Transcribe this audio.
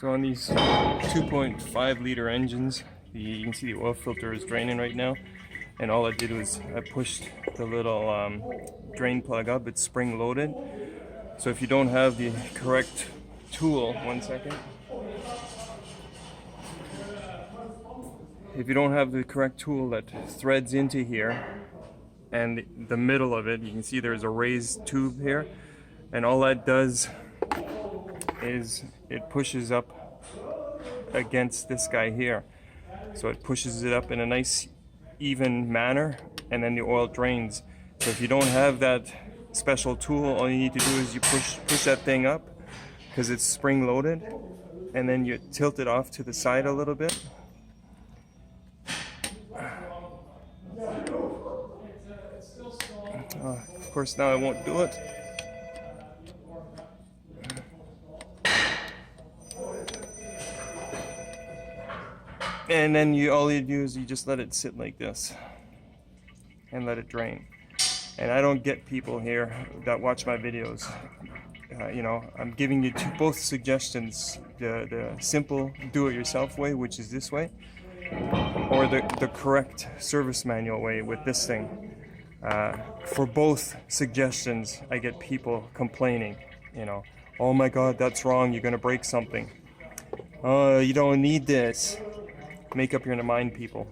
So on these 2.5 liter engines, you can see the oil filter is draining right now, and all I did was I pushed the little drain plug up. It's spring loaded, so if you don't have the correct tool, one second, if you don't have the correct tool that threads into here and the middle of it, you can see there's a raised tube here, and all that does is it pushes up against this guy here. So it pushes it up in a nice even manner, and then the oil drains. So if you don't have that special tool, all you need to do is you push that thing up, because it's spring loaded, and then you tilt it off to the side a little bit. Of course now I won't do it. And then all you do is you just let it sit like this and let it drain. And I don't get people here that watch my videos. You know, I'm giving you both suggestions: the simple do-it-yourself way, which is this way, or the correct service manual way with this thing. For both suggestions, I get people complaining. You know, oh my God, that's wrong. You're gonna break something. Oh, you don't need this. Make up your mind, people.